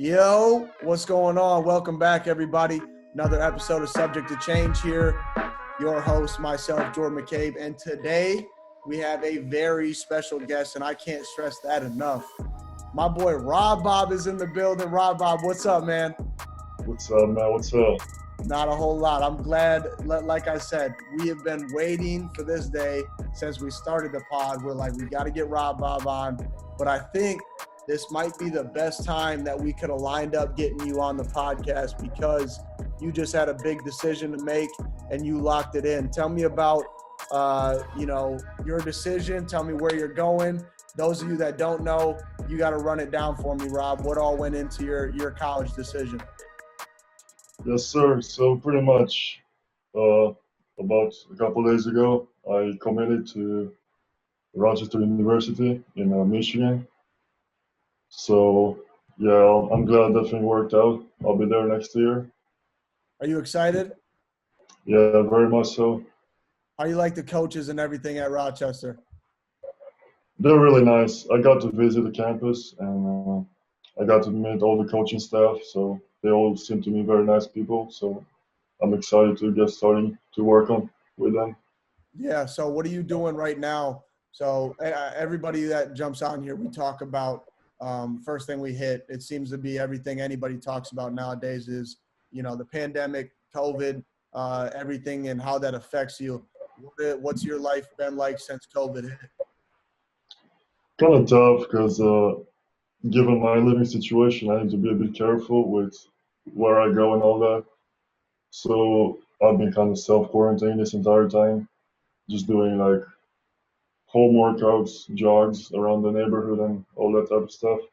Yo, what's going on? Welcome back, everybody. Another episode of Subject to Change here. Your host, myself, Jordan McCabe. And today we have a very special guest, and I can't stress that enough. My boy Rob Bob is in the building. Rob Bob, what's up, man? What's up, man? What's up? Not a whole lot. I'm glad, like I said, we have been waiting for this day since we started the pod. We're like, we got to get Rob Bob on. But I think this might be the best time that we could have lined up getting you on the podcast because you just had a big decision to make and you locked it in. Tell me about, your decision. Tell me where you're going. Those of you that don't know, you got to run it down for me, Rob. What all went into your college decision? Yes, sir. So pretty much about a couple days ago, I committed to Rochester University in Michigan. So, yeah, I'm glad that thing worked out. I'll be there next year. Are you excited? Yeah, very much so. How you like the coaches and everything at Rochester? They're really nice. I got to visit the campus and I got to meet all the coaching staff. So they all seem to me very nice people. So I'm excited to get starting to work on with them. Yeah, so what are you doing right now? So everybody that jumps on here, we talk about first thing we hit. It seems to be everything anybody talks about nowadays is, the pandemic, COVID, everything and how that affects you. What's your life been like since COVID hit? Kind of tough because given my living situation, I need to be a bit careful with where I go and all that. So I've been kind of self-quarantined this entire time, just doing like home workouts, jogs around the neighborhood and all that type of stuff. So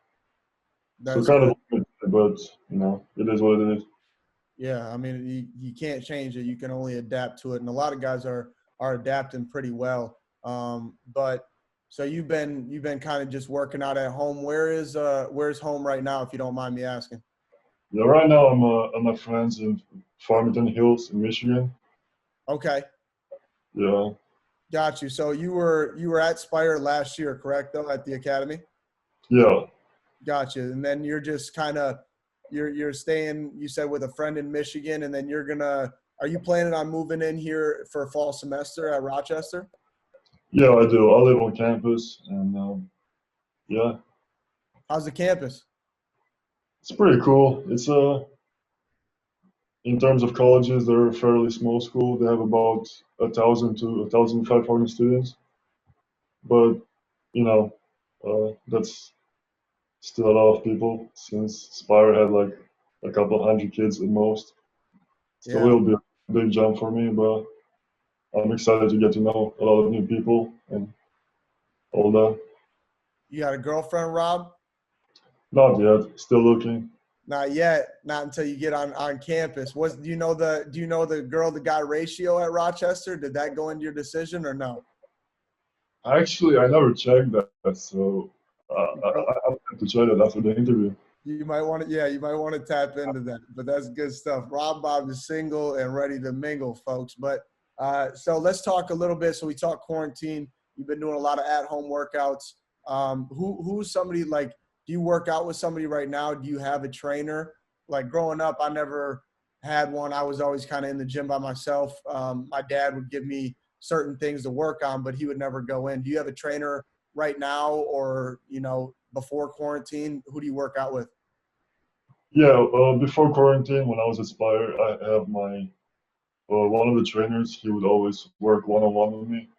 That's kind good. of limited, but it is what it is. Yeah, I mean, you can't change it. You can only adapt to it. And a lot of guys are adapting pretty well. But so you've been kind of just working out at home. Where's home right now, if you don't mind me asking? Yeah, right now I'm at my friends in Farmington Hills in Michigan. Okay. Yeah. Got you. So you were at Spire last year, correct, though, at the academy? Yeah. Got you. And then you're just kind of you're staying, you said, with a friend in Michigan, and then are you planning on moving in here for fall semester at Rochester? Yeah, I do. I live on campus and yeah, How's the campus? it's pretty cool. It's in terms of colleges, they're a fairly small school. They have about 1,000 to 1,500 students, but that's still a lot of people since Spire had like a couple hundred kids at most. So Yeah. it'll be a big jump for me, but I'm excited to get to know a lot of new people and all that. You got a girlfriend, Rob? Not yet, still looking. Not yet. Not until you get on campus. Do you know the girl to guy ratio at Rochester? Did that go into your decision or no? Actually, I never checked that, so I have to check that after the interview. You might want to tap into that, but that's good stuff. Rob Bob is single and ready to mingle, folks. But so let's talk a little bit. So we talk quarantine. You've been doing a lot of at-home workouts. Who's somebody like? Do you work out with somebody right now? Do you have a trainer? Like growing up, I never had one. I was always kind of in the gym by myself. My dad would give me certain things to work on, but he would never go in. Do you have a trainer right now, or before quarantine? Who do you work out with? Yeah, before quarantine, when I was at Spire, I have my one of the trainers. He would always work one-on-one with me.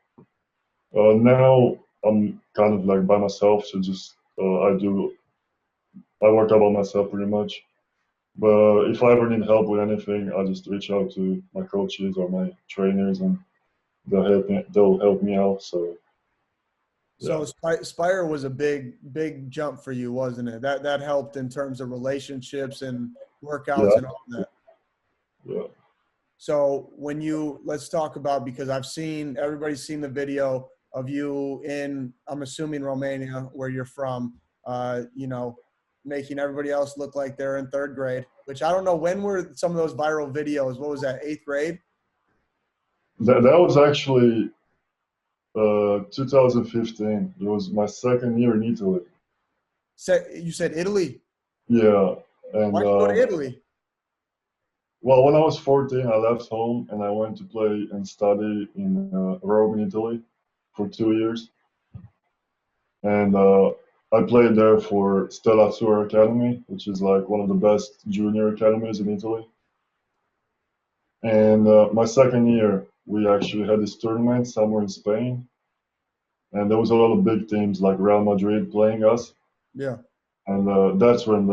Now I'm kind of like by myself, so just I work out by myself pretty much. But if I ever need help with anything, I just reach out to my coaches or my trainers, and they'll help me out. So So yeah, Spire was a big jump for you, wasn't it? That helped in terms of relationships and workouts yeah, and all that. yeah. So let's talk about, because everybody's seen the video of you in, I'm assuming, Romania, where you're from, making everybody else look like they're in third grade, which I don't know, when were some of those viral videos? What was that, eighth grade? That was actually 2015. It was my second year in Italy. You said Italy? Yeah, And Why'd you go to Italy? well, when I was 14, I left home and I went to play and study in Rome, in Italy, for 2 years. And I played there for Stella Tour Academy, which is like one of the best junior academies in Italy. And my second year, we actually had this tournament somewhere in Spain, and there was a lot of big teams like Real Madrid playing us. Yeah. And that's when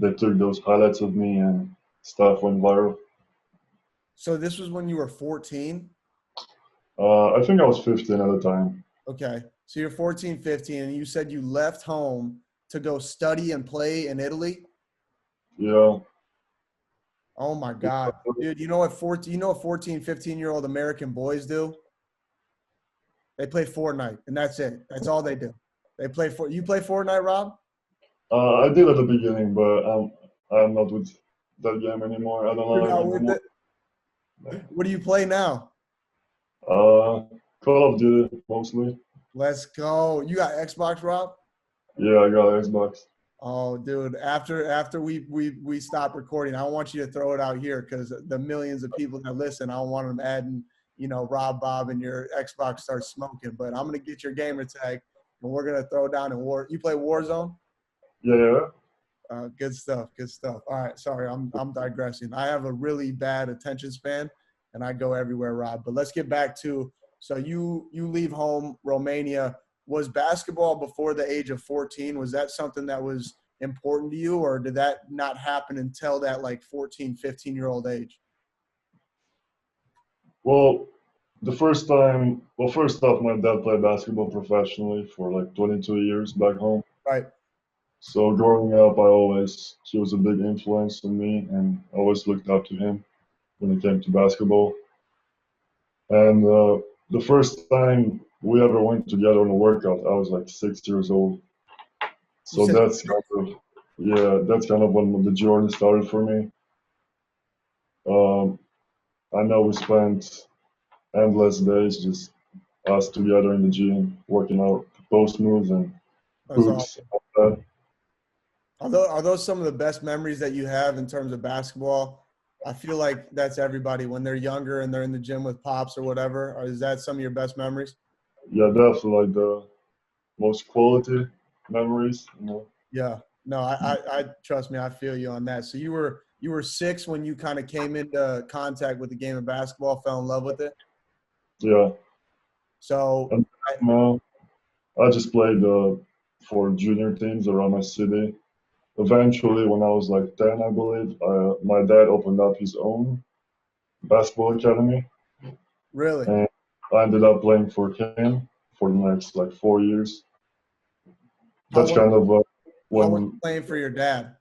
they took those highlights of me and stuff went viral. So this was when you were 14? I think I was 15 at the time. Okay. So you're 14, 15, and you said you left home to go study and play in Italy? Yeah. Oh my God. Dude, you know what 14, 15-year-old American boys do? They play Fortnite, and that's it. That's all they do. You play Fortnite, Rob? I did at the beginning, but I'm not with that game anymore. I don't You're know it not with anymore. it? What do you play now? Call of Duty mostly. Let's go. You got Xbox, Rob? Yeah, I got Xbox. Oh, dude! After we stop recording, I want you to throw it out here because the millions of people that listen, I don't want them adding, Rob Bob and your Xbox starts smoking. But I'm gonna get your gamer tag, and we're gonna throw down in War. You play Warzone? Yeah. Good stuff. Good stuff. All right. Sorry, I'm digressing. I have a really bad attention span, and I go everywhere, Rob. But let's get back to so you leave home, Romania. Was basketball before the age of 14? Was that something that was important to you, or did that not happen until that like 14, 15-year-old age? Well, first off, my dad played basketball professionally for like 22 years back home. Right. So growing up, he was a big influence on me, and I always looked up to him when it came to basketball. And the first time we ever went together on a workout, I was like 6 years old. You So said that's kind of when the journey started for me. Um, I know we spent endless days just us together in the gym, working out post moves and that's hoops. awesome. Like that. Are those some of the best memories that you have in terms of basketball? I feel like that's everybody when they're younger and they're in the gym with pops or whatever. Or is that some of your best memories? Yeah, definitely like the most quality memories. Yeah. No, I trust me. I feel you on that. So you were 6 when you kind of came into contact with the game of basketball, fell in love with it. Yeah. So And I just played for junior teams around my city. Eventually, when I was like 10, I believe, my dad opened up his own basketball academy, really, and I ended up playing for him for the next like 4 years. how That's was kind of how was when. playing for your dad?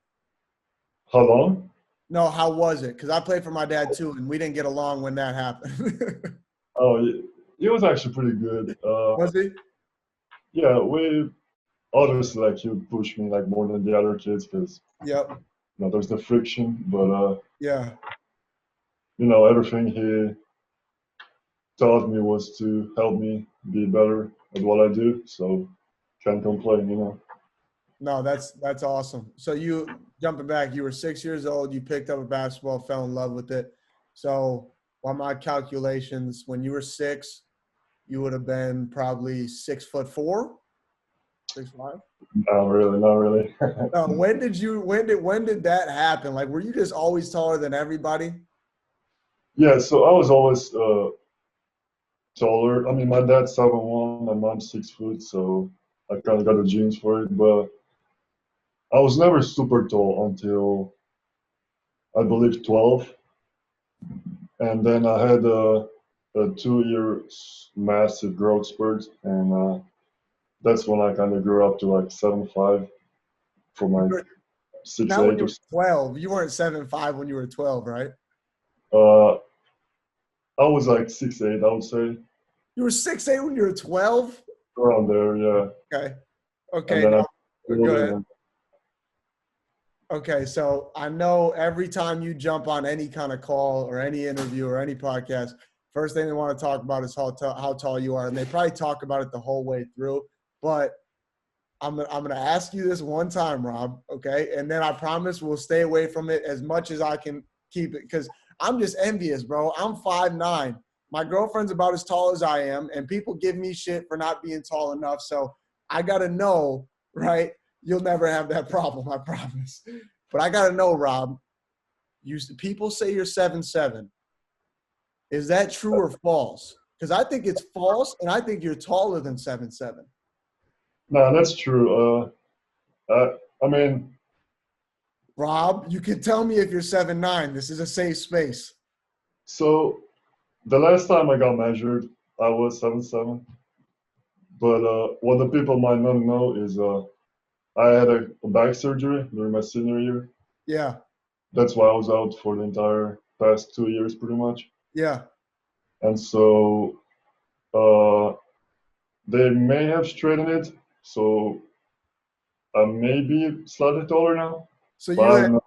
How long? No, how was it? Because I played for my dad too, and we didn't get along when that happened. Oh, it was actually pretty good. Was he? Yeah, we obviously like he would push me like more than the other kids because Yep. there's the friction, but Yeah. everything he taught me was to help me be better at what I do. So can't complain. No, that's awesome. So you jumping back, you were 6 years old. You picked up a basketball, fell in love with it. So by my calculations, when you were 6, you would have been probably 6'4", 6'5". Not really, not really. No, when did that happen? Like, were you just always taller than everybody? Yeah, so I was always taller. I mean, my dad's 7'1", my mom's 6 foot, so I kind of got the genes for it. But I was never super tall until I believe 12, and then I had a 2 year massive growth spurt, and that's when I kind of grew up to like 7'5" from You like were, six not when eight you or were 12. You weren't 7'5" when you were 12, right? uh, I was like 6'8", I would say, You were 6'8" when you were 12? around there, yeah. Okay. And Okay. then I Now, go ahead. Okay, so I know every time you jump on any kind of call or any interview or any podcast, first thing they want to talk about is how tall you are, and they probably talk about it the whole way through. But I'm gonna ask you this one time, Rob, okay? And then I promise we'll stay away from it as much as I can keep it, because I'm just envious, bro. I'm 5'9". My girlfriend's about as tall as I am, and people give me shit for not being tall enough. So I gotta know, right? You'll never have that problem, I promise. But I gotta know, Rob. People say you're 7'7". Is that true or false? Because I think it's false, and I think you're taller than 7'7". No, that's true. I mean, Rob, you can tell me if you're 7'9". This is a safe space. so the last time I got measured, I was 7'7". But what the people might not know is I had a back surgery during my senior year. Yeah, That's why I was out for the entire past 2 years, pretty much. yeah. And so uh, they may have straightened it, so I may be slightly taller now. So But I don't know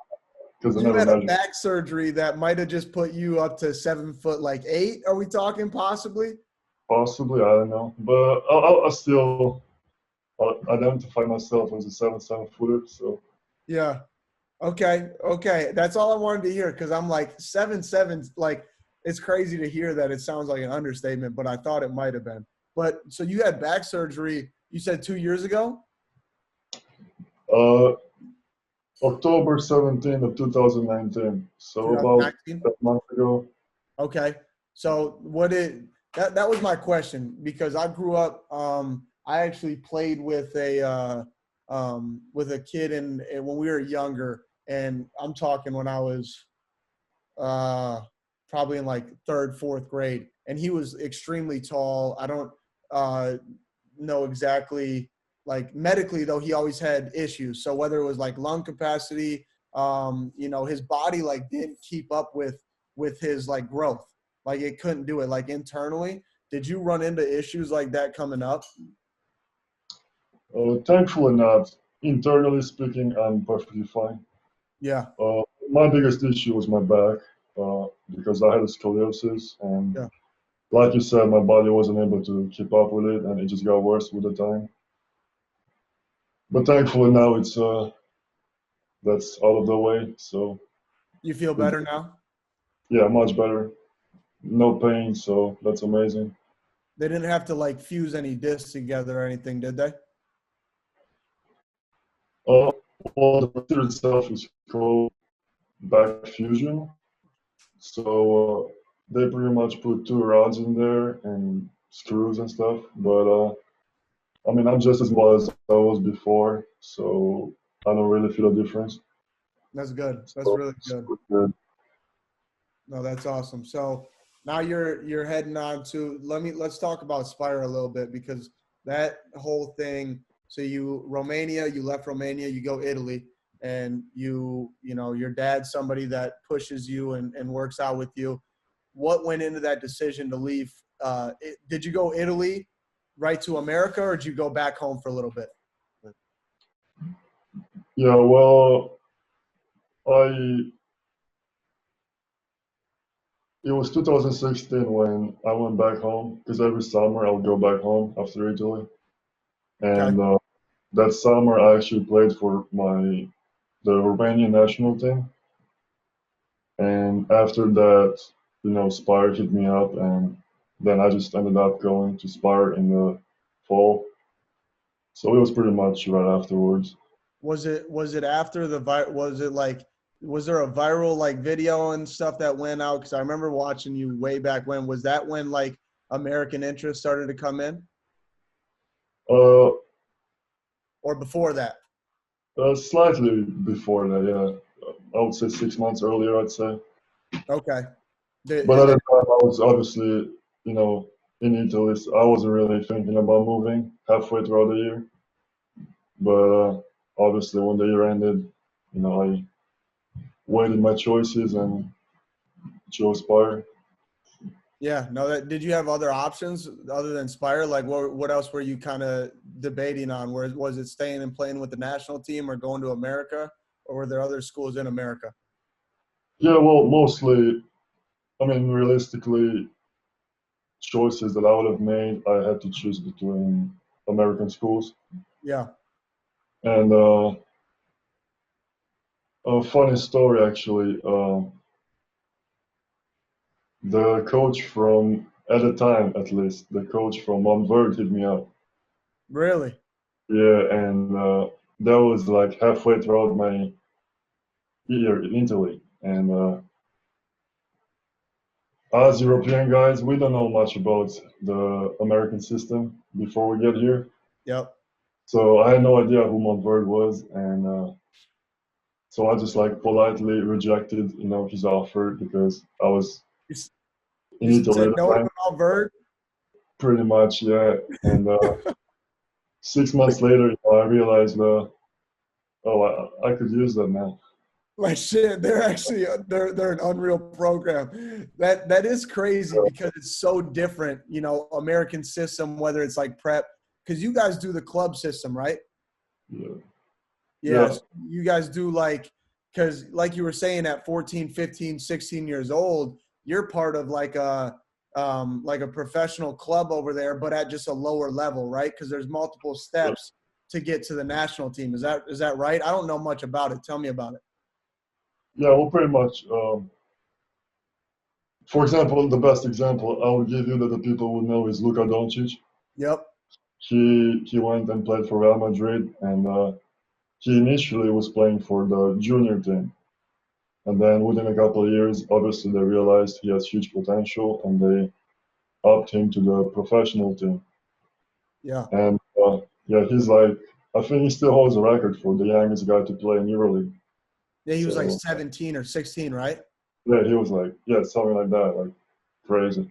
because I you never had a measured. back surgery that might have just put you up to 7'8". Are we talking possibly? Possibly, I don't know. But I still identify myself as a 7'7" footer. So Yeah. Okay. Okay. That's all I wanted to hear, because I'm like 7'7". Like, it's crazy to hear that. It sounds like an understatement, but I thought it might have been. But so you had back surgery, you said 2 years ago? uh, October 17th of 2019. So about 2019? a month ago. Okay. So that was my question, because I grew up, I actually played with a kid when we were younger, and I'm talking when I was probably in like third, fourth grade, and he was extremely tall. I don't know exactly, like medically though, he always had issues. So whether it was like lung capacity, his body like didn't keep up with his like growth. Like it couldn't do it like internally. Did you run into issues like that coming up? Thankfully not. Internally speaking, I'm perfectly fine. Yeah. My biggest issue was my back because I had a scoliosis, and Yeah. like you said, my body wasn't able to keep up with it, and it just got worse with the time. But thankfully now it's that's out of the way. So You feel better now? yeah, much better. No pain, so that's amazing. They didn't have to like fuse any discs together or anything, did they? Uh, well, the procedure itself is called back fusion. So they pretty much put two rods in there and screws and stuff. But I mean, I'm just as well as I was before, so I don't really feel a difference. That's good. That's So really it's good. good. No, that's awesome. So now you're heading on to let's talk about Spire a little bit, because that whole thing. So you left Romania, you go Italy, and your dad's somebody that pushes you and works out with you. What went into that decision to leave? Did you go Italy right to America, or did you go back home for a little bit? Yeah, well, I it was 2016 when I went back home because every summer I'll go back home after Italy, Okay. and that summer I actually played for the Romanian national team. And after that, Spire hit me up, and then I just ended up going to Spire in the fall. So it was pretty much right afterwards. Was it after was there a viral like video and stuff that went out? Because I remember watching you way back when. Was that when like American interest started to come in, Uh, or before that? Slightly before that, yeah. I would say 6 months earlier, I'd say. Okay. But And at the then, time, I was obviously, in Italy, so I wasn't really thinking about moving halfway throughout the year. But obviously, when the year ended, I weighed my choices and chose Spire. yeah, no. Did you have other options other than Spire? Like, what else were you kind of debating on? Was it staying and playing with the national team, or going to America, or were there other schools in America? Yeah, well, mostly, I mean, realistically, choices that I would have made, I had to choose between American schools. Yeah. And a funny story actually. The coach from, at the time at least, the coach from Montverde hit me up. Really? Yeah, and that was like halfway throughout my year in Italy. And as European guys, we don't know much about the American system before we get here. Yep. So I had no idea who Montverde was, and so I just like politely rejected, his offer because I was You, s- in you Italy said at the no to time. Valverde? Pretty much, yeah. And 6 months later, I realized, oh, I could use that now. Like shit, they're actually they're an unreal program. That is crazy because it's so different, American system, whether it's like prep, because you guys do the club system, right? Yeah. Yeah. Yes, you guys do because like you were saying at 14, 15, 16 years old, you're part of like a professional club over there, but at just a lower level, right? Because there's multiple steps to get to the national team. Is that right? I don't know much about it. Tell me about it. Yeah, well, pretty much. For example, the best example I would give you that the people would know is Luka Doncic. Yep. He went and played for Real Madrid, and he initially was playing for the junior team. And then within a couple of years, obviously they realized he has huge potential, and they upped him to the professional team. Yeah. And yeah, he's like, I think he still holds a record for the youngest guy to play in EuroLeague. Yeah, he was like So 17 or 16, right? yeah, he was like, yeah, something like that, like crazy.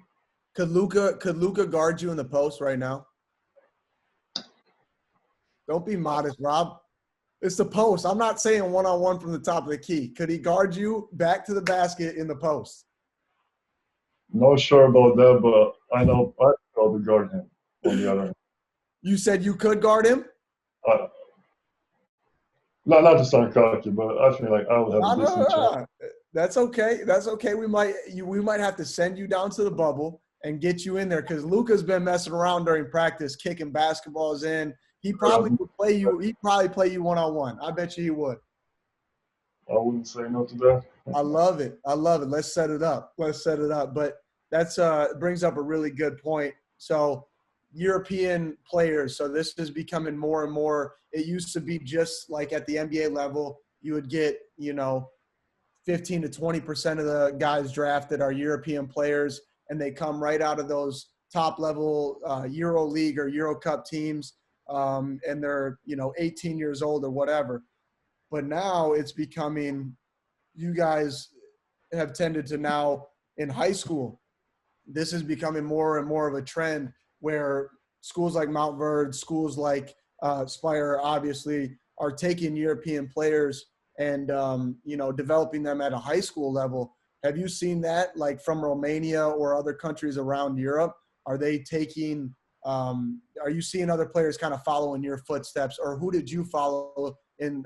Could Luca guard you in the post right now? Don't be modest, Rob. It's the post. I'm not saying one-on-one from the top of the key. Could he guard you back to the basket in the post? Not sure about that, but I know I probably guard him. On the other hand, You said you could guard him? I, not to sound cocky, but I feel like I would have No, a no, decent chance. no. That's okay. That's okay. We might have to send you down to the bubble and get you in there because Luca's been messing around during practice, kicking basketballs in. He probably would play you. He'd probably play you one-on-one. I bet you he would. I wouldn't say no to that. I love it. I love it. Let's set it up. Let's set it up. But that's brings up a really good point. So European players. So this is becoming more and more. It used to be just like at the NBA level, you would get 15 to 20% of the guys drafted are European players, and they come right out of those top level Euro League or Euro Cup teams, and they're 18 years old or whatever. But now it's becoming you guys have tended to now in high school. This is becoming more and more of a trend where schools like Mount Verde, schools like Spire, obviously, are taking European players and developing them at a high school level. Have you seen that, like from Romania or other countries around Europe? Are they taking? Are you seeing other players kind of follow in your footsteps, or who did you follow in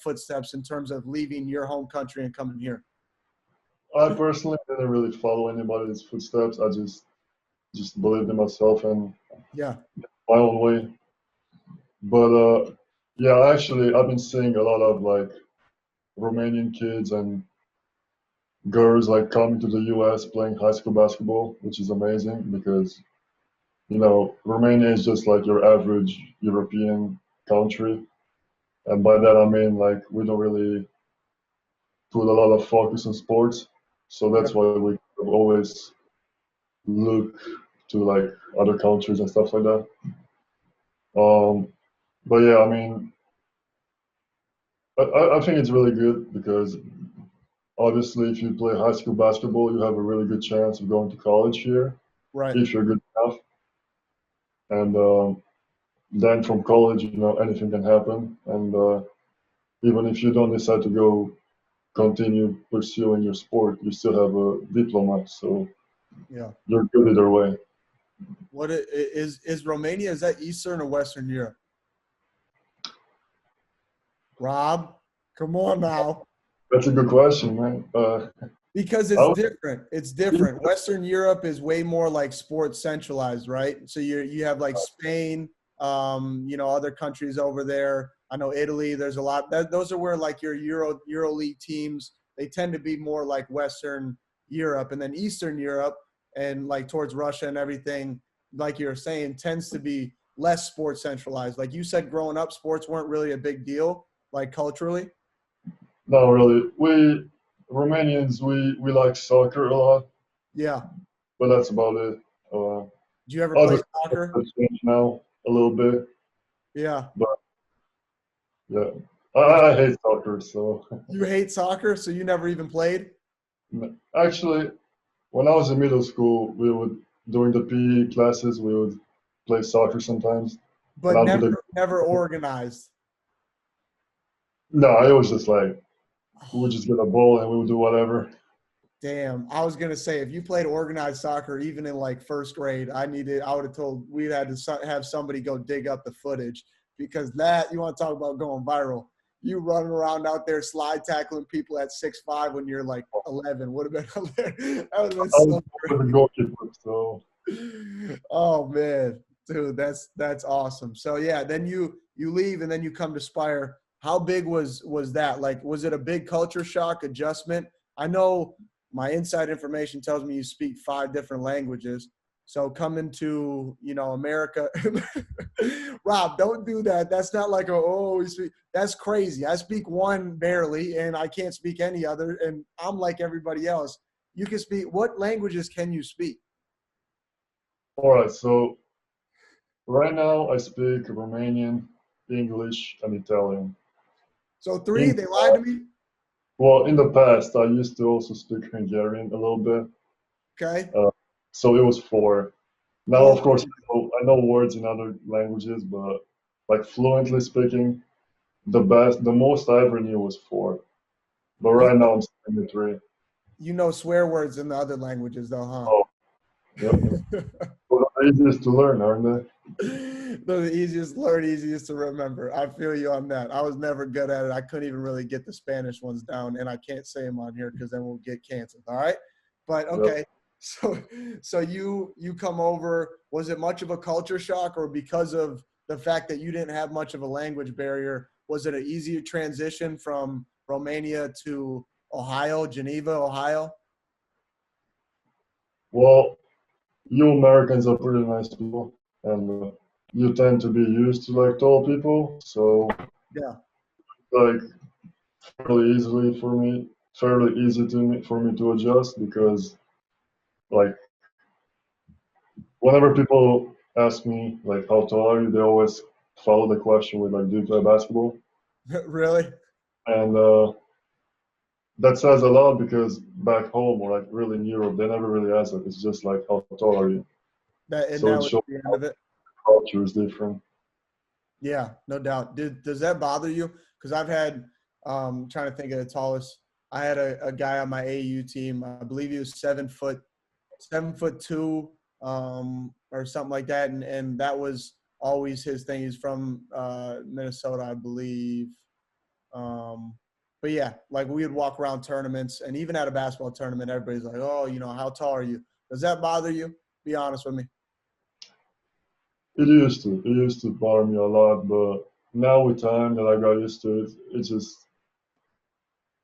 footsteps in terms of leaving your home country and coming here? I personally didn't really follow anybody's footsteps. I just believed in myself and Yeah, my own way. But yeah, actually, I've been seeing a lot of like Romanian kids and girls like coming to the US playing high school basketball, which is amazing because Romania is just like your average European country. And by that I mean like we don't really put a lot of focus on sports. So yeah. that's why we always look to like other countries and stuff like that. But yeah, I mean, I think it's really good because obviously if you play high school basketball, you have a really good chance of going to college here Right. if you're good enough. And then from college, anything can happen. And even if you don't decide to go continue pursuing your sport, you still have a diploma, so Yeah. you're good either way. Is Romania? Is that Eastern or Western Europe? Rob, come on now. That's a good question, man. Because I it's would, different. It's different. Western Europe is way more like sports centralized, right? So you have like Spain, other countries over there. I know Italy, there's a lot. Those are where like your Euro League teams, they tend to be more like Western Europe, and then Eastern Europe and like towards Russia and everything, like you're saying, tends to be less sports centralized. Like you said, growing up, sports weren't really a big deal, like culturally. Not really. We Romanians, we like soccer a lot, Yeah. but that's about it. Uh, Did you ever play Obviously, soccer? it's changed now a little bit, Yeah. but yeah, I, Did I hate soccer. So you hate soccer? So you never even played? actually, when I was in middle school, we would during the PE classes we would play soccer sometimes, and But I'd be the never organized. no, I was just like we would just get a ball and we would do whatever. Damn, I was gonna say if you played organized soccer, even in like first grade, I would have told we had to have somebody go dig up the footage because that you want to talk about going viral. You running around out there slide tackling people at 6'5" when you're like 11 would have been hilarious. That would have been I was so the goalkeeper, so great. Oh man, dude, that's awesome. So yeah, then you leave and then you come to Spire. How big was that? Like, was it a big culture shock adjustment? I know my inside information tells me you speak 5 different languages. So coming to, America, Rob, don't do that. That's not like, we speak. That's crazy. I speak one barely and I can't speak any other. And I'm like everybody else. You can speak, what languages can you speak? all right. So right now I speak Romanian, English, and Italian. So 3, In they lied to me. well, in the past I used to also speak Hungarian a little bit, Okay. uh, so it was 4. Now, 4. of course, I know words in other languages, but like fluently speaking, the most I ever knew was 4. But You, right now I'm speaking at 3. you know swear words in the other languages though, Oh, yep. huh? Well, they're easiest to learn, aren't they? They're the easiest to learn, easiest to remember. I feel you on that. I was never good at it. I couldn't even really get the Spanish ones down, and I can't say them on here because then we'll get canceled. All right, but Yep. okay. So you come over. Was it much of a culture shock, or because of the fact that you didn't have much of a language barrier, was it an easier transition from Romania to Ohio, Geneva, Ohio? Well, you Americans are pretty nice people, and you tend to be used to like tall people, so Yeah. like fairly easy for me to adjust because like whenever people ask me like how tall are you, they always follow the question with like do you play basketball? Really? And that says a lot because back home or like really in Europe, they never really ask it. It's just like how tall are you? And So that it was shows the end how of it. culture is different. Yeah, no doubt. Does that bother you? Because I've had, trying to think of the tallest. I had a guy on my AU team. I believe he was 7'2", or something like that, and that was always his thing. He's from Minnesota, I believe. But yeah, like we would walk around tournaments, and even at a basketball tournament, everybody's like, "Oh, how tall are you?" Does that bother you? Be honest with me. It used to. It used to bother me a lot, but now with time that I got used to it, it just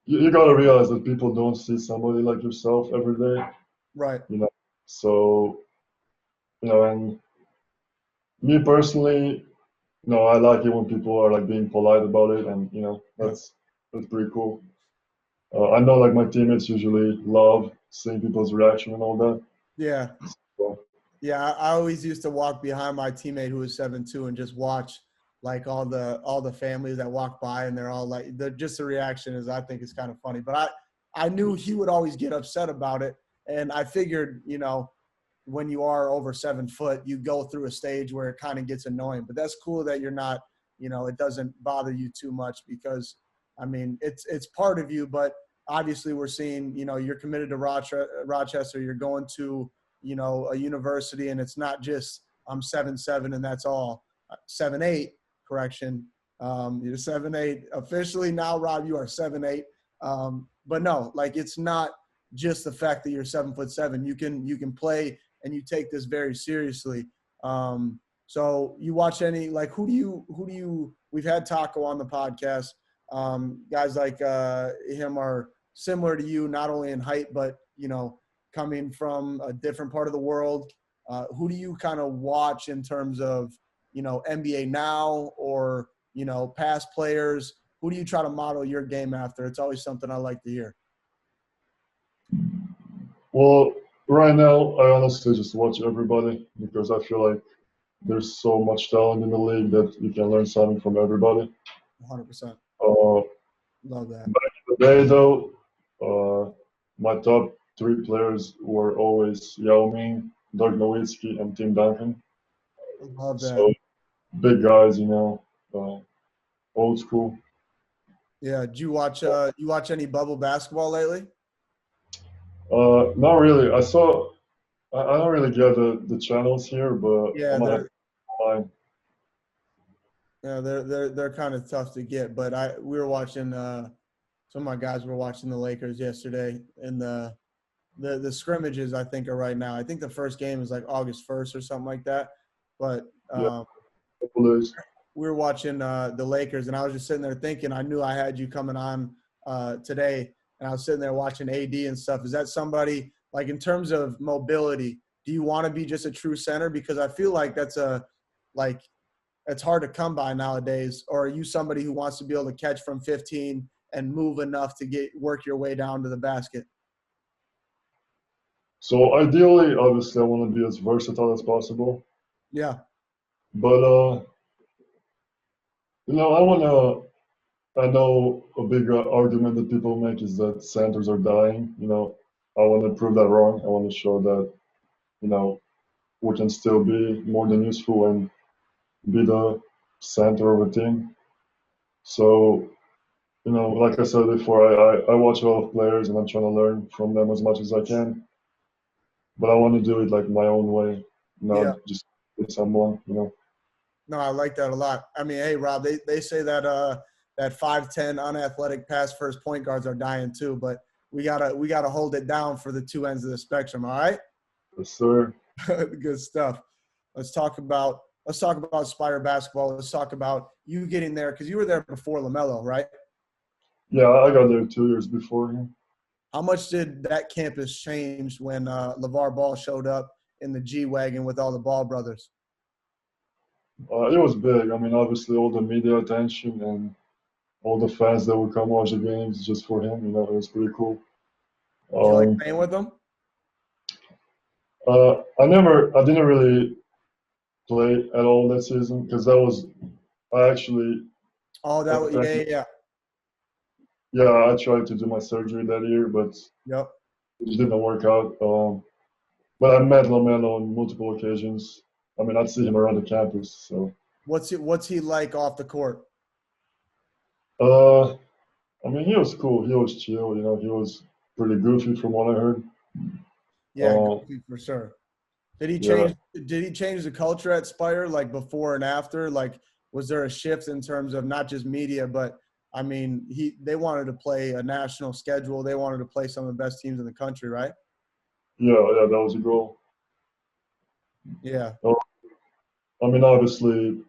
you gotta realize that people don't see somebody like yourself every day, Right. you know. So, and me personally, I like it when people are like being polite about it, and Yeah. that's pretty cool. I know like my teammates usually love seeing people's reaction and all that. Yeah. So, Yeah, I always used to walk behind my teammate who was 7'2" and just watch like all the families that walk by, and they're all like just the reaction is, I think, is kind of funny. But I knew he would always get upset about it, and I figured, when you are over 7 foot, you go through a stage where it kind of gets annoying. But that's cool that you're not, it doesn't bother you too much because, I mean, it's part of you. But obviously, we're seeing, you're committed to Rochester. You're going to, a university, and it's not just I'm 7'7" and that's all. 7'8", correction. You're 7'8" officially now, Rob. You are 7'8". But no, like it's not just the fact that you're 7'7". You can play and you take this very seriously. So you watch any, like, who do you we've had Taco on the podcast. Guys like him are similar to you, not only in height, but, you know, coming from a different part of the world. Who do you kind of watch in terms of, you know, NBA now or, you know, past players? Who do you try to model your game after? It's always something I like to hear. Well, right now, I honestly just watch everybody because I feel like there's so much talent in the league that you can learn something from everybody. 100%. Uh, Love that. Today, though, my top three players were always Yao Ming, Dirk Nowitzki, and Tim Duncan. Love that. So big guys, you know, old school. Yeah. Do you watch any bubble basketball lately? Not really. I don't really get the channels here, but Yeah, I'm gonna have to find. they're kind of tough to get, but we were watching some of my guys were watching the Lakers yesterday, and the scrimmages I think are right now. I think the first game is like August 1st or something like that. But Yeah, couple days. we were watching the Lakers, and I was just sitting there thinking, I knew I had you coming on today, and I was sitting there watching AD and stuff. Is that somebody, like in terms of mobility, do you want to be just a true center? Because I feel like it's hard to come by nowadays. Or are you somebody who wants to be able to catch from 15 and move enough to work your way down to the basket? So ideally, obviously, I want to be as versatile as possible. Yeah. But you know, I know a big argument that people make is that centers are dying. You know, I want to prove that wrong. I want to show that, you know, we can still be more than useful and be the center of a team. So, you know, like I said before, I watch a lot of players and I'm trying to learn from them as much as I can. But I want to do it like my own way, Yeah. not just with someone, you know. No, I like that a lot. I mean, hey, Rob, they say that that 5'10" unathletic pass first point guards are dying too, but we gotta hold it down for the two ends of the spectrum. All right. Yes, sir. Good stuff. Let's talk about Spire basketball. Let's talk about you getting there because you were there before LaMelo, right? Yeah, I got there 2 years before him. How much did that campus change when LeVar Ball showed up in the G Wagon with all the Ball brothers? It was big. I mean, obviously, all the media attention and all the fans that would come watch the games just for him, you know, it was pretty cool. Did you like Um, playing with them? I didn't really play at all that season because I actually, Oh, that was yeah, yeah, yeah. yeah, I tried to do my surgery that year, but Yep. it just didn't work out. But I met LaMelo on multiple occasions. I mean, I'd see him around the campus. So, What's he like off the court? uh, I mean, he was cool. He was chill. You know, he was pretty goofy from what I heard. Yeah, Uh, goofy for sure. Did he yeah. change? Did he change the culture at Spire, like before and after? Like, was there a shift in terms of not just media, but I mean, they wanted to play a national schedule. They wanted to play some of the best teams in the country, right? Yeah, that was a goal. Yeah, Uh, I mean, obviously,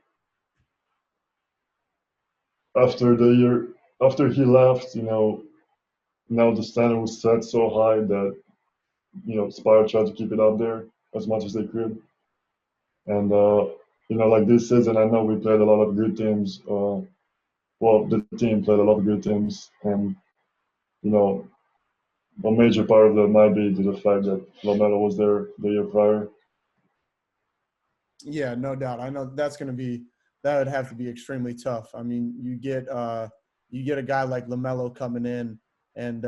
after the year, after he left, you know, now the standard was set so high that, you know, Spire tried to keep it up there as much as they could. And, you know, like this season, I know we played a lot of good teams. Well, the team played a lot of good teams. And, you know, a major part of that might be to the fact that LaMelo was there the year prior. yeah, no doubt. I know that would have to be extremely tough. I mean, you get a guy like LaMelo coming in, and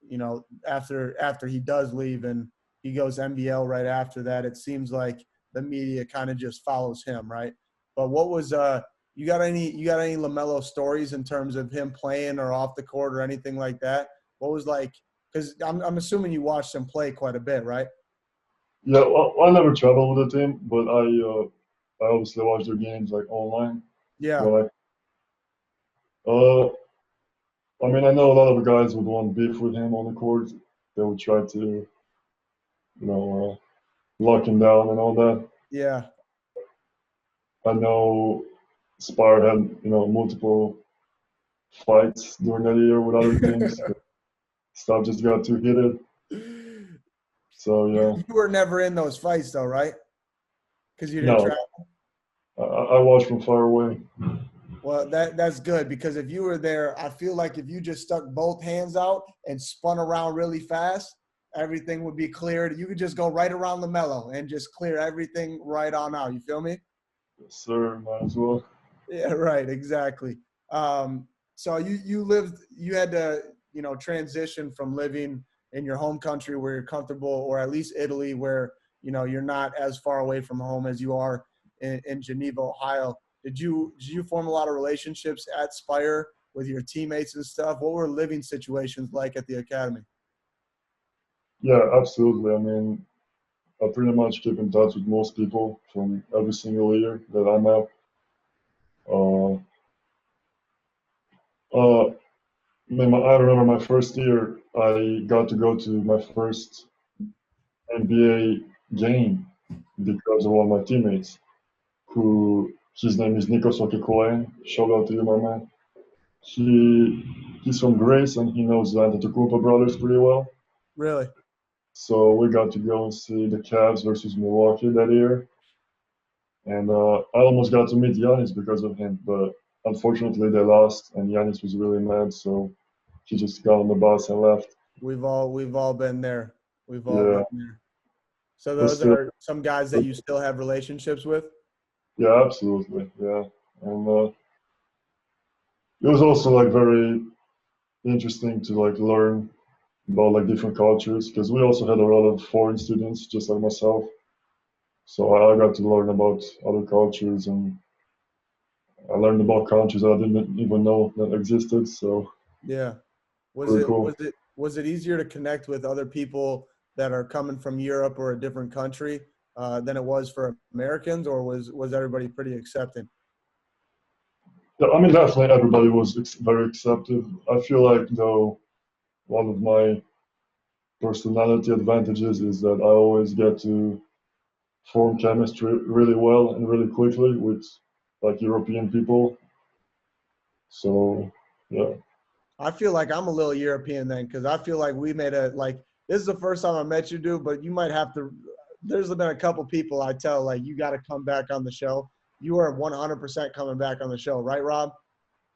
you know, after he does leave and he goes NBL right after that, it seems like the media kind of just follows him, right? But what was you got any LaMelo stories in terms of him playing or off the court or anything like that? What was like? Because I'm assuming you watched him play quite a bit, right? Yeah, I never traveled with the team, but I obviously watch their games like online. Yeah. When I mean, I know a lot of guys would want beef with him on the court. They would try to, you know, lock him down and all that. Yeah. I know. Spire had, multiple fights during that year with other teams. Stuff just got too heated. So yeah. You were never in those fights though, right? Because you didn't No, travel. I watched from far away. Well, that's good because if you were there, I feel like if you just stuck both hands out and spun around really fast, everything would be cleared. You could just go right around the mellow and just clear everything right on out. You feel me? Yes, sir, might as well. Yeah, right. Exactly. So you had to, transition from living in your home country where you're comfortable, or at least Italy, where, you're not as far away from home as you are in Geneva, Ohio. Did you form a lot of relationships at Spire with your teammates and stuff? What were living situations like at the academy? Yeah, absolutely. I mean, I pretty much keep in touch with most people from every single year that I'm at. Uh, uh, I remember my first year, I got to go to my first NBA game because of one of my teammates, who his name is Nikos Okikoen. Shout out to you, my man. He's from Greece and he knows the Antetokounmpo brothers pretty well. Really? So we got to go and see the Cavs versus Milwaukee that year. And I almost got to meet Giannis because of him, but unfortunately they lost, and Giannis was really mad, so he just got on the bus and left. We've all been there. We've all Yeah, been there. So but those still, are some guys that you still have relationships with? yeah, absolutely, yeah. And it was also like very interesting to like learn about like different cultures because we also had a lot of foreign students, just like myself. So I got to learn about other cultures, and I learned about countries that I didn't even know that existed. So Yeah. Was pretty it cool. was it was it easier to connect with other people that are coming from Europe or a different country than it was for Americans, or was everybody pretty accepting? Yeah, I mean, definitely everybody was very accepting. I feel like though one of my personality advantages is that I always get to form chemistry really well and really quickly with like European people. So yeah, I feel like I'm a little European then, because I feel like we made a like this is the first time I met you, dude. But you might have to. There's been a couple people I tell like you got to come back on the show. You are 100% coming back on the show, right, Rob?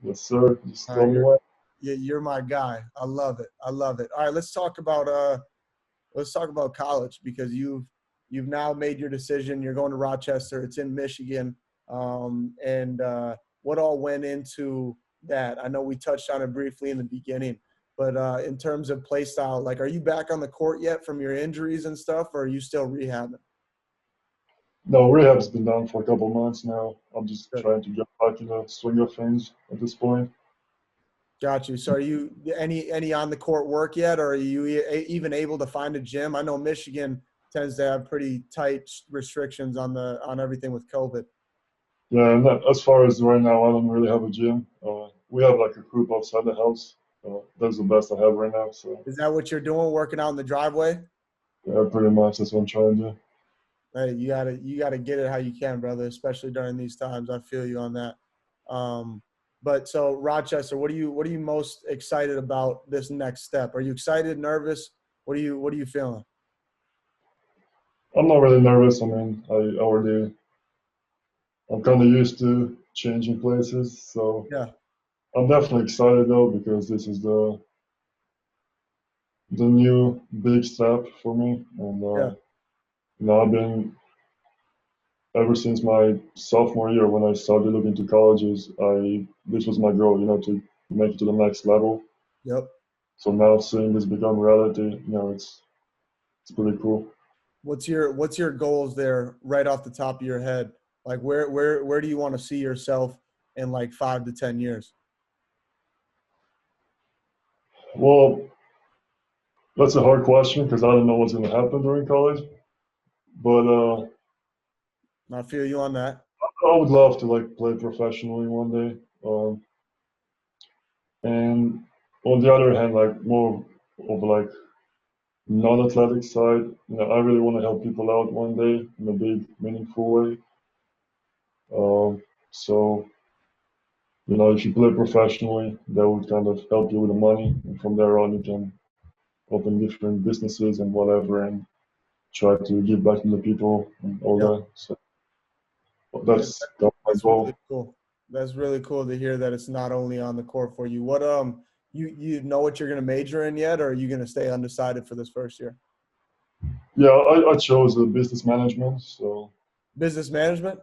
yes sir. Just All tell right, me you're what. you're my guy. I love it. I love it. All right, let's talk about college because you've now made your decision. You're going to Rochester. It's in Michigan, and what all went into that? I know we touched on it briefly in the beginning, but in terms of play style, like, are you back on the court yet from your injuries and stuff, or are you still rehabbing? No, rehab's been done for a couple months now. I'm just Good. trying to get back in the swing of things at this point. Got you. So are you any on the court work yet, or are you even able to find a gym? I know Michigan tends to have pretty tight restrictions on everything with COVID. Yeah, and as far as right now, I don't really have a gym. We have like a group outside the house. That's the best I have right now. So Is that what you're doing, working out in the driveway? yeah, pretty much that's what I'm trying to do. Hey, you gotta get it how you can, brother, especially during these times. I feel you on that. But so Rochester, what are you most excited about this next step? Are you excited, nervous? What are you feeling? I'm not really nervous. I mean, I'm kind of used to changing places, so Yeah, I'm definitely excited though because this is the new big step for me. And yeah. I've been ever since my sophomore year when I started looking to colleges. I This was my goal, to make it to the next level. Yep. So now seeing this become reality, it's pretty cool. What's your goals there right off the top of your head? Like where do you want to see yourself in like 5 to 10 years? Well, that's a hard question because I don't know what's going to happen during college. But I feel you on that. I would love to like play professionally one day. And on the other hand, like more of like non-athletic side, I really want to help people out one day in a big, meaningful way. So if you play professionally, that would kind of help you with the money, and from there on, you can open different businesses and whatever, and try to give back to the people and all Yeah. that. So Yeah, that's my that's really goal. cool. That's really cool to hear that it's not only on the court for you. What you know what you're gonna major in yet, or are you gonna stay undecided for this first year? Yeah, I chose business management. So Business management?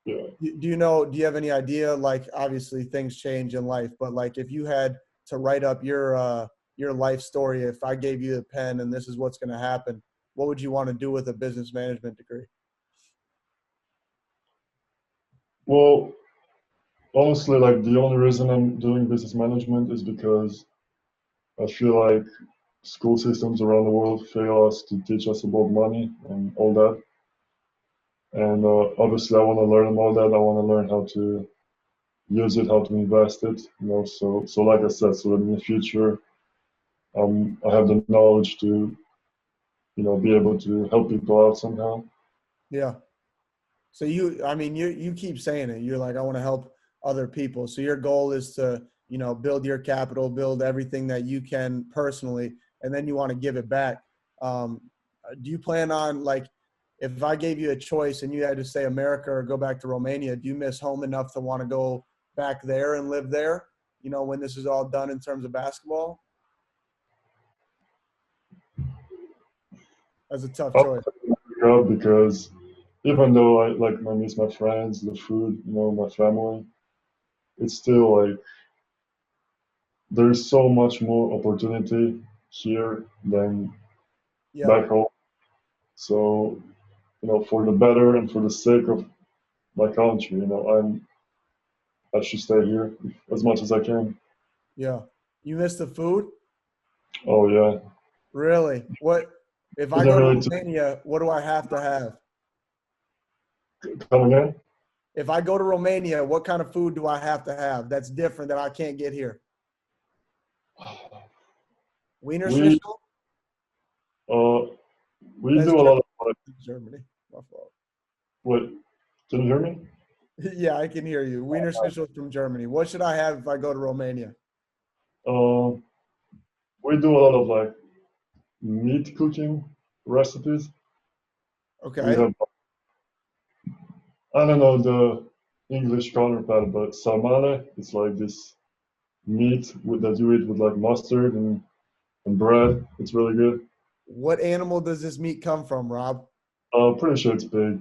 yeah. Do you have any idea, like obviously things change in life, but like if you had to write up your life story, if I gave you a pen and this is what's gonna happen, what would you want to do with a business management degree? Well, honestly, like the only reason I'm doing business management is because I feel like school systems around the world fail us to teach us about money and all that. And obviously, I want to learn all that. I want to learn how to use it, how to invest it. So like I said, so that in the future, I have the knowledge to, be able to help people out somehow. Yeah. So I mean, you keep saying it. You're like, I want to help other people. So your goal is to, build your capital, build everything that you can personally, and then you want to give it back. Um, do you plan on like, if I gave you a choice and you had to say America or go back to Romania, do you miss home enough to want to go back there and live there? When this is all done in terms of basketball, that's a tough I'm choice. proud because even though I miss my friends, the food, my family, it's still like there's so much more opportunity here than Yeah. back home. So, for the better and for the sake of my country, I should stay here as much as I can. Yeah. You miss the food? Oh yeah, Really? What if I isn't go to really Romania, what do I have to have? to come again. If I go to Romania, what kind of food do I have to have that's different that I can't get here? Wiener We Schnitzel? uh we That's do a lot of like, Germany. My fault. what? Can you hear me? Yeah, I can hear you. Wiener Schnitzel is from Germany. What should I have if I go to Romania? Uh, we do a lot of like meat cooking recipes. We Okay. have, I don't know the English counterpart, but salmone. It's like this meat that you eat with like mustard and bread. It's really good. What animal does this meat come from, Rob? Pretty sure it's big.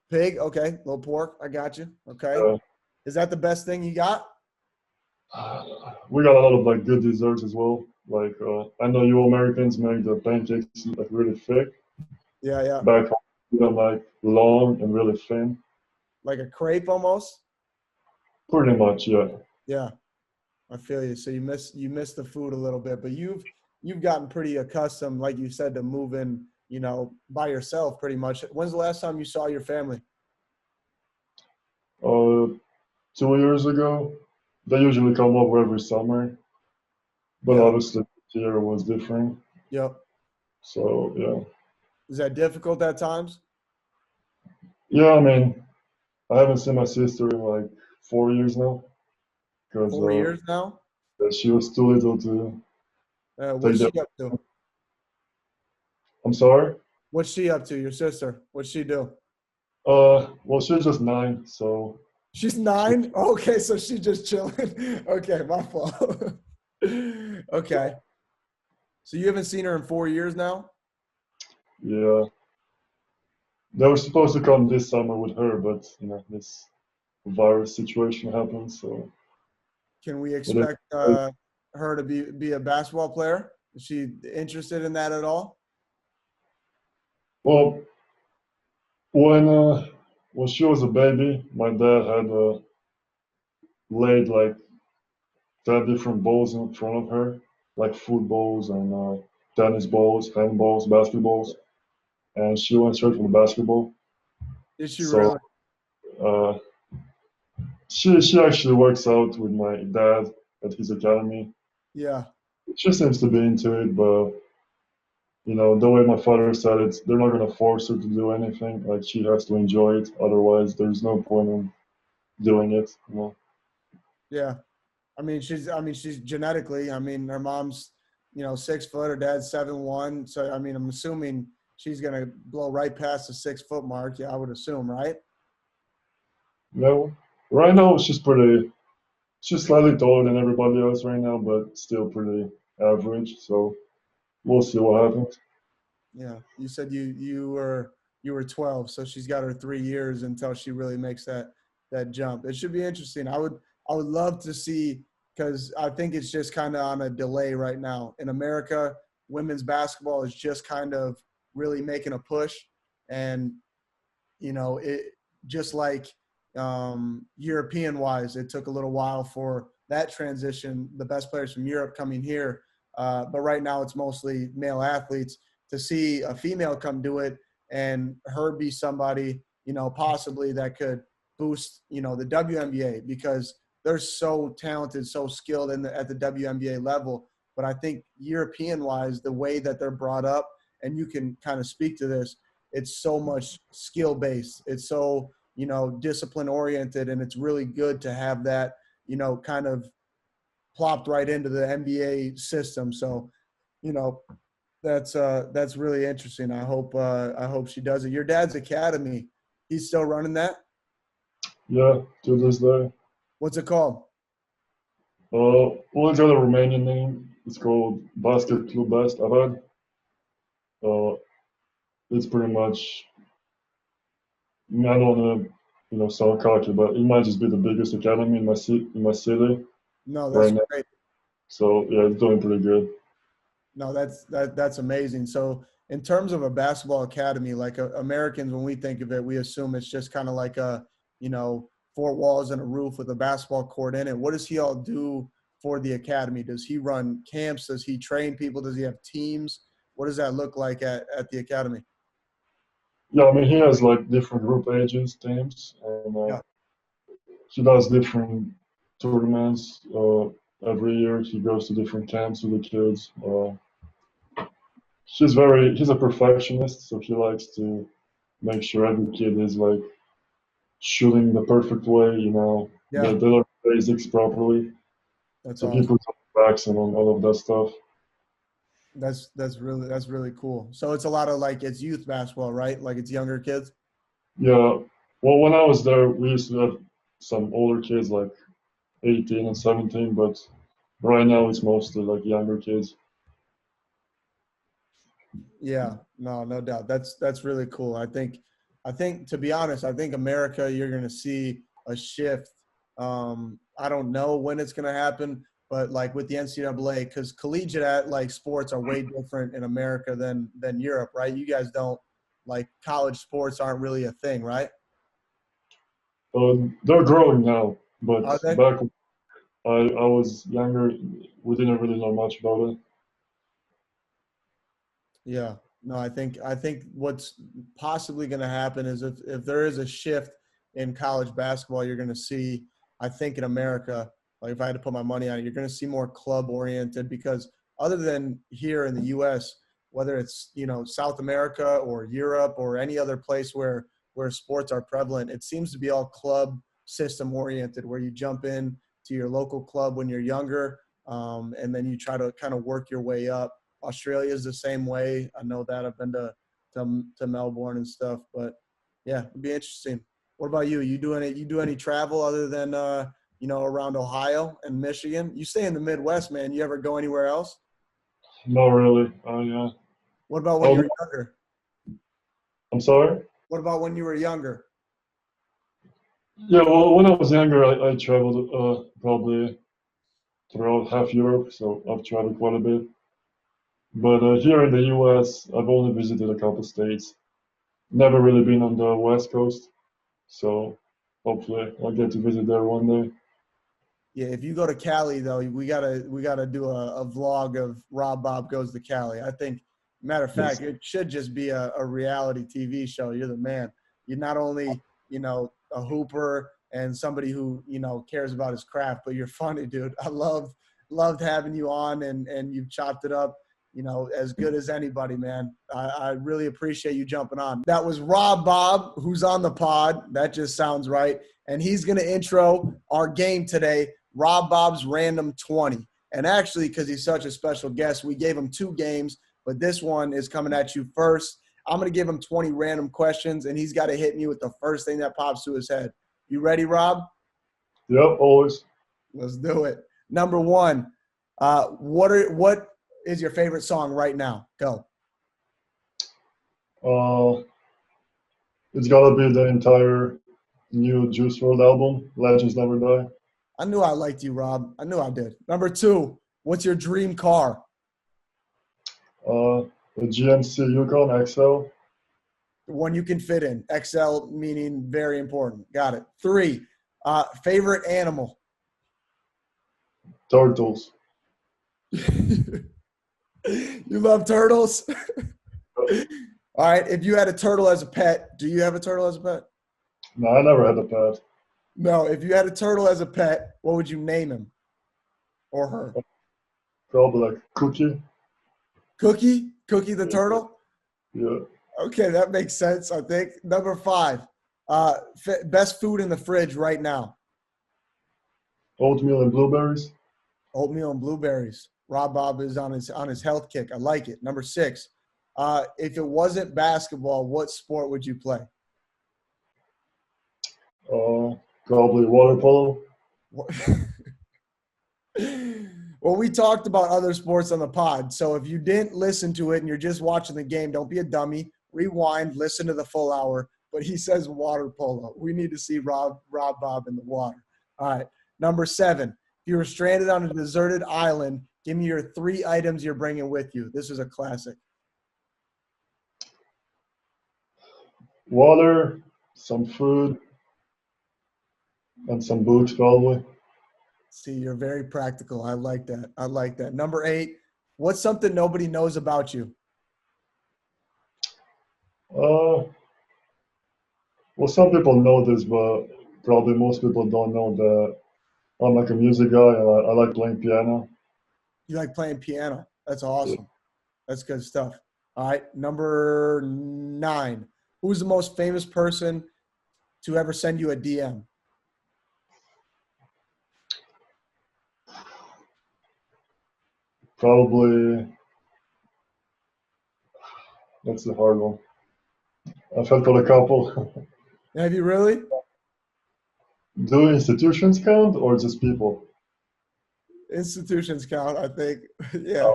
Pig? Okay. Little pork. I got you. Okay. Uh, Is that the best thing you got? we got a lot of like good desserts as well. Like I know you Americans make the pancakes like really thick. Yeah, yeah. Back home, we them like long and really thin. Like a crepe almost? Pretty much, yeah. Yeah. I feel you. So you miss the food a little bit, but you've gotten pretty accustomed, like you said, to moving, by yourself pretty much. When's the last time you saw your family? Uh, 2 years ago, they usually come over every summer, but Yeah. obviously this year was different. Yep. So yeah, Is that difficult at times? yeah. I mean, I haven't seen my sister in like 4 years now because 4 years now? she was too little to What's take she them. up to? I'm sorry. What's she up to? Your sister? What's she do? Well, she's just 9, so She's she, 9? Okay, so she's just chilling. Okay, my fault. Okay. So you haven't seen her in 4 years now? yeah. They were supposed to come this summer with her, but this virus situation happened, so Can we it is. expect her to be a basketball player? Is she interested in that at all? Well, when she was a baby, my dad had laid like 10 different balls in front of her, like footballs and tennis balls, handballs, basketballs, and she went straight for the basketball. Is she So really? uh, she actually works out with my dad at his academy. Yeah. She seems to be into it, but the way my father said it, they're not gonna force her to do anything. Like she has to enjoy it. Otherwise, there's no point in doing it. Yeah. I mean, she's genetically, I mean, her mom's, 6 foot, her dad's 7'1". So, I mean, I'm assuming she's going to blow right past the 6 foot mark. Yeah, I would assume, right? No, right now she's slightly taller than everybody else right now, but still pretty average. So we'll see what happens. Yeah. You said you were 12, so she's got her 3 years until she really makes that jump. It should be interesting. I would love to see, because I think it's just kind of on a delay right now in America. Women's basketball is just kind of really making a push, and it just like European wise, it took a little while for that transition. The best players from Europe coming here, but right now it's mostly male athletes. To see a female come do it and her be somebody, possibly that could boost, the WNBA, because they're so talented, so skilled at the WNBA level. But I think European wise, the way that they're brought up, and you can kind of speak to this, it's so much skill based. It's so, discipline oriented, and it's really good to have that, kind of plopped right into the NBA system. So, you know, that's really interesting. I hope she does it. Your dad's academy, he's still running that? Yeah, to this day. What's it called? Well, it's got a Romanian name. It's called Basket Club Best Abad. Uh, it's pretty much, I don't want to, sound cocky, but it might just be the biggest academy in my city No, right that's now. great. So yeah, it's doing pretty good. No, that's amazing. So in terms of a basketball academy, like Americans, when we think of it, we assume it's just kind of like four walls and a roof with a basketball court in it. What does he all do for the academy? Does he run camps? Does he train people? Does he have teams? What does that look like at the academy? Yeah, I mean he has like different group ages, teams, and Yeah, he does different tournaments every year. He goes to different camps with the kids. He's a perfectionist, so he likes to make sure every kid is like shooting the perfect way, yeah, they learn basics properly. that's So he awesome. puts backs and on all of that stuff. That's really cool. So it's a lot of like it's youth basketball, right? Like it's younger kids. Yeah. Well, when I was there, we used to have some older kids like 18 and 17, but right now it's mostly like younger kids. Yeah, no doubt. That's really cool. I think to be honest, I think America, you're going to see a shift. I don't know when it's going to happen, but like with the NCAA, because collegiate like sports are way different in America than Europe, right? You guys don't like college sports aren't really a thing, right? They're growing now, Are but they? back when I was younger, we didn't really know much about it. Yeah. No, I think what's possibly going to happen is if there is a shift in college basketball, you're going to see, I think in America, like if I had to put my money on it, you're going to see more club oriented, because other than here in the US, whether it's, South America or Europe or any other place where sports are prevalent, it seems to be all club system oriented, where you jump in to your local club when you're younger, and then you try to kind of work your way up. Australia is the same way. I know that. I've been to Melbourne and stuff, but yeah, it'd be interesting. What about you? You do any travel other than around Ohio and Michigan? You stay in the Midwest, man. You ever go anywhere else? Not really. What about when you Oh, were younger? I'm sorry. What about when you were younger? Yeah, well, when I was younger, I traveled probably throughout half Europe, so I've traveled quite a bit. But here in the US, I've only visited a couple states. Never really been on the West Coast, so hopefully I'll get to visit there one day. Yeah, if you go to Cali though, we gotta do a vlog of Rob Bob goes to Cali. I think, matter of Yes. fact, it should just be a reality TV show. You're the man. You're not only a hooper and somebody who cares about his craft, but you're funny, dude. I loved having you on, and you've chopped it up. As good as anybody, man. I really appreciate you jumping on. That was Rob Bob, who's on the pod. That just sounds right. And he's going to intro our game today. Rob Bob's Random 20. And actually, because he's such a special guest, we gave him 2 games, but this one is coming at you first. I'm going to give him 20 random questions, and he's got to hit me with the first thing that pops to his head. You ready, Rob? Yep, always. Let's do it. Number 1, what is your favorite song right now? Go. It's gotta be the entire new Juice WRLD album, Legends Never Die. I knew I liked you, Rob. I knew I did. Number 2, what's your dream car? The GMC Yukon XL. The one you can fit in. XL meaning very important. Got it. 3, favorite animal? Turtles. You love turtles? All right. If you had a turtle as a pet, do you have a turtle as a pet? No, I never had a pet. No. If you had a turtle as a pet, what would you name him or her? Probably like Cookie. Cookie? Cookie the turtle? Yeah. Okay, that makes sense, I think. Number 5, best food in the fridge right now? Oatmeal and blueberries. Oatmeal and blueberries. Rob Bob is on his health kick. I like it. Number 6, if it wasn't basketball, what sport would you play? Probably water polo. Well, we talked about other sports on the pod. So if you didn't listen to it and you're just watching the game, don't be a dummy. Rewind, listen to the full hour. But he says water polo. We need to see Rob Bob in the water. All right. Number 7, if you were stranded on a deserted island, give me your 3 items you're bringing with you. This is a classic. Water, some food, and some boots probably. See, you're very practical. I like that. I like that. Number 8, what's something nobody knows about you? Well, some people know this, but probably most people don't know that I'm like a music guy and I like playing piano. You like playing piano. That's awesome. That's good stuff. All right. Number 9, who's the most famous person to ever send you a DM? Probably, that's the hard one. I've had got a couple. Have you really? Do institutions count or just people? Institutions count, I think. Yeah.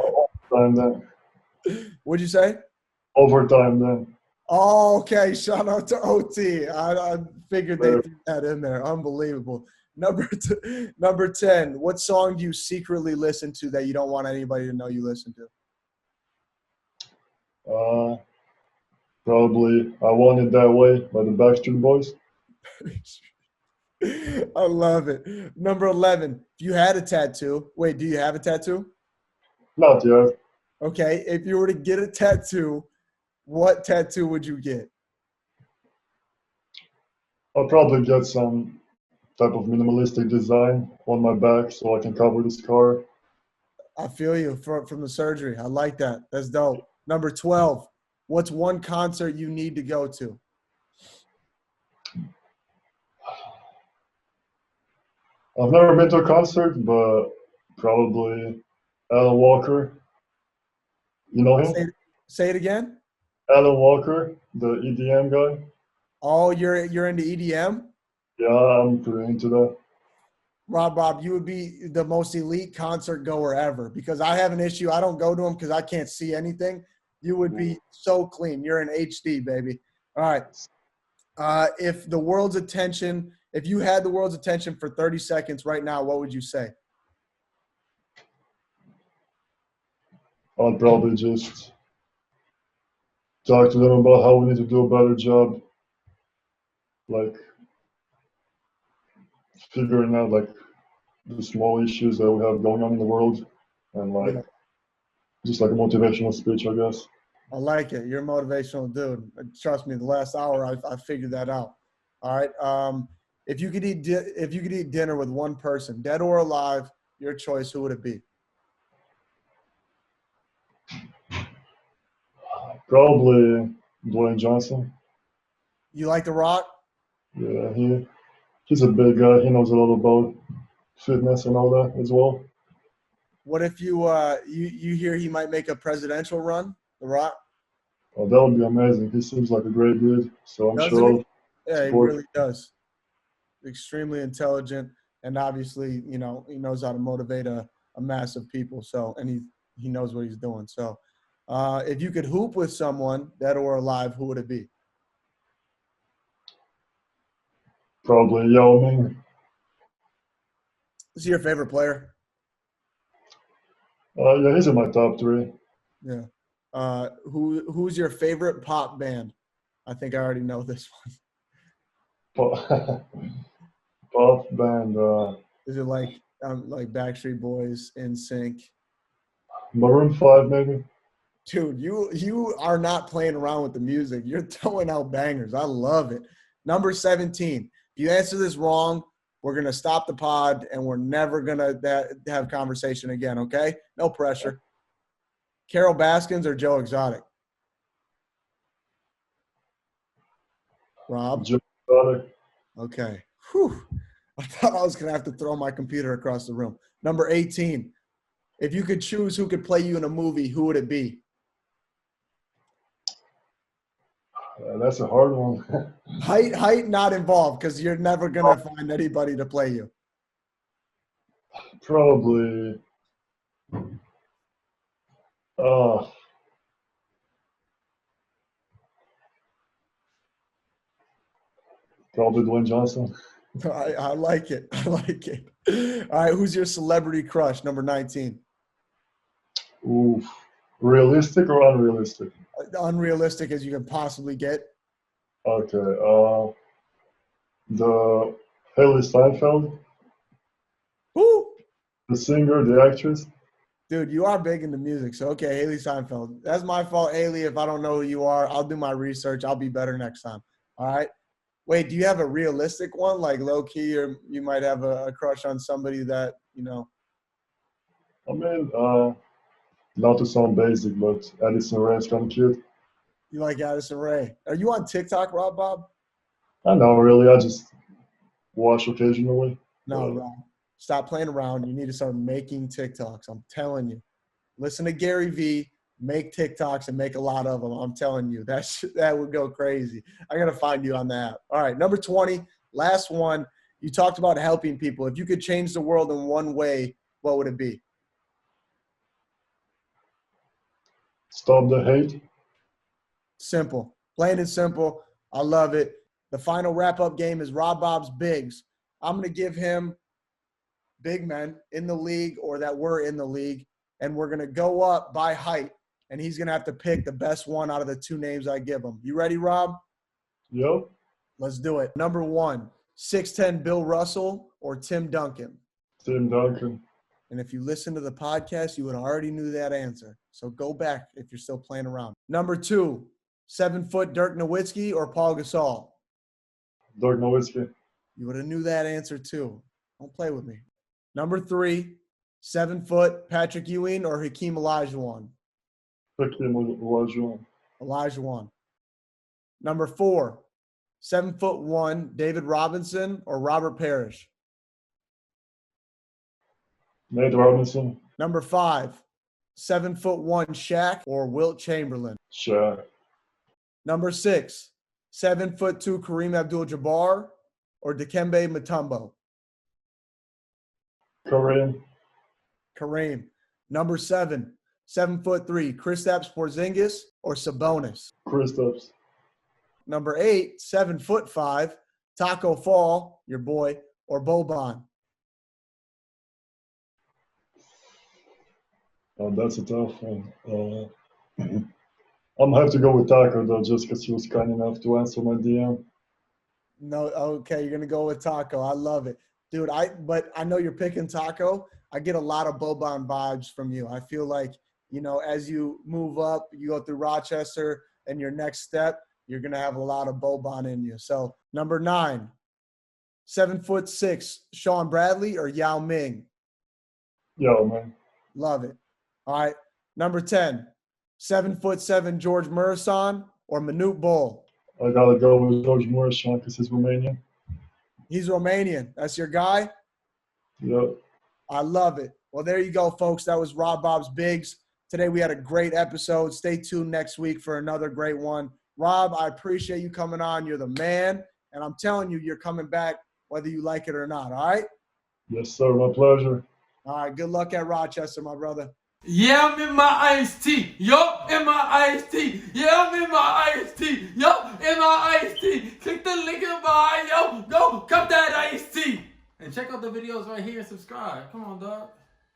Overtime then. What'd you say? Overtime then. Oh, okay. Shout out to OT. I figured they threw that in there. Unbelievable. Number 10, what song do you secretly listen to that you don't want anybody to know you listen to? Probably I Want It That Way by the Backstreet Boys. I love it. Number 11, if you had a tattoo. Wait, do you have a tattoo? Not yet. Okay. If you were to get a tattoo, what tattoo would you get? I'll probably get some type of minimalistic design on my back so I can cover the scar. I feel you from the surgery. I like that. That's dope. Number 12, what's one concert you need to go to? I've never been to a concert, but probably Alan Walker. You know him? Say it again. Alan Walker, the EDM guy. Oh, you're into EDM? Yeah, I'm pretty into that. Rob Bob, you would be the most elite concert goer ever because I have an issue. I don't go to them because I can't see anything. You would be so clean. You're in HD, baby. All right. If you had the world's attention for 30 seconds right now, what would you say? I'd probably just talk to them about how we need to do a better job, like figuring out like the small issues that we have going on in the world, and like just like a motivational speech, I guess. I like it. You're a motivational dude. Trust me, the last hour I figured that out. All right. If you could eat dinner with one person, dead or alive, your choice, who would it be? Probably Dwayne Johnson. You like The Rock? Yeah, he's a big guy. He knows a lot about fitness and all that as well. What if you hear he might make a presidential run, The Rock? Oh, that would be amazing. He seems like a great dude, so I'm Doesn't sure he? I'll Yeah, he support. really does. Extremely intelligent, and obviously, he knows how to motivate a mass of people. So, and he knows what he's doing. So, if you could hoop with someone dead or alive, who would it be? Probably Yao Ming. Is he your favorite player? Yeah, he's in my top three. Yeah. Who's your favorite pop band? I think I already know this one. Pop, pop band. Is it like Backstreet Boys, NSYNC? Maroon 5, maybe. Dude, you are not playing around with the music. You're throwing out bangers. I love it. Number 17. If you answer this wrong, we're gonna stop the pod and we're never gonna have conversation again. Okay? No pressure. Carol Baskins or Joe Exotic? Rob? Joe Exotic. Okay. Whew. I thought I was gonna have to throw my computer across the room. Number 18. If you could choose who could play you in a movie, who would it be? That's a hard one. Height not involved because you're never gonna find anybody to play you. Probably. Uh, Probably Dwayne Johnson. I like it. I like it. All right, who's your celebrity crush? Number 19. Oof. Realistic or unrealistic? Unrealistic as you can possibly get. Okay. The Haley Steinfeld, Who? the singer, the actress. Dude, you are big into music. So, okay, Haley Seinfeld. That's my fault, Haley. If I don't know who you are, I'll do my research. I'll be better next time. All right. Wait, do you have a realistic one, like low key, or you might have a crush on somebody that, I mean, not to sound basic, but Addison Rae is kind of cute. you like Addison Rae? Are you on TikTok, Rob Bob? I know, really. I just watch occasionally. No, Rob. Stop playing around. You need to start making TikToks. I'm telling you. Listen to Gary Vee, make TikToks, and make a lot of them. I'm telling you, that would go crazy. I got to find you on the app. All right, number 20, last one. You talked about helping people. If you could change the world in one way, what would it be? Stop the hate. Simple. Plain and simple. I love it. The final wrap-up game is Rob Bob's Bigs. I'm going to give him big men in the league or that were in the league, and we're going to go up by height, and he's going to have to pick the best one out of the two names I give him. You ready, Rob? Yep. Let's do it. Number 1, 6'10" Bill Russell or Tim Duncan? Tim Duncan. And if you listen to the podcast, you would already knew that answer. So go back if you're still playing around. Number 2, 7-foot Dirk Nowitzki or Paul Gasol? Dirk Nowitzki. You would have knew that answer too. Don't play with me. Number 3, 7-foot Patrick Ewing or Hakeem Olajuwon? Hakeem Olajuwon. Olajuwon. Number 4, 7'1" David Robinson or Robert Parrish? Nate Robinson. Number 5, 7'1" Shaq or Wilt Chamberlain? Shaq. Number 6, 7'2" Kareem Abdul-Jabbar or Dikembe Mutombo? Kareem. Kareem. Number 7, 7'3" Kristaps Porzingis or Sabonis? Kristaps. Number 8, 7'5" Taco Fall, your boy, or Boban? That's a tough one. I'm gonna have to go with Taco though, just because he was kind enough to answer my DM. No, okay, you're gonna go with Taco. I love it, dude. But I know you're picking Taco. I get a lot of Boban vibes from you. I feel like as you move up, you go through Rochester, and your next step, you're gonna have a lot of Boban in you. So number 9, 7'6" Sean Bradley or Yao Ming? Yo, man. Love it. All right, number 10, 7'7" George Murison or Manute Bol? I gotta go with George Morrison because he's Romanian. He's Romanian. That's your guy? Yep. I love it. Well, there you go, folks. That was Rob Bob's Bigs. Today we had a great episode. Stay tuned next week for another great one. Rob, I appreciate you coming on. You're the man. And I'm telling you, you're coming back whether you like it or not. All right? Yes, sir. My pleasure. All right. Good luck at Rochester, my brother. Yeah, I'm in my iced tea. Yup, in my iced tea. Yeah, I'm in my iced tea. Yup, in my iced tea. Click the link in my bio. Go, cup that iced tea. And check out the videos right here and subscribe. Come on, dog.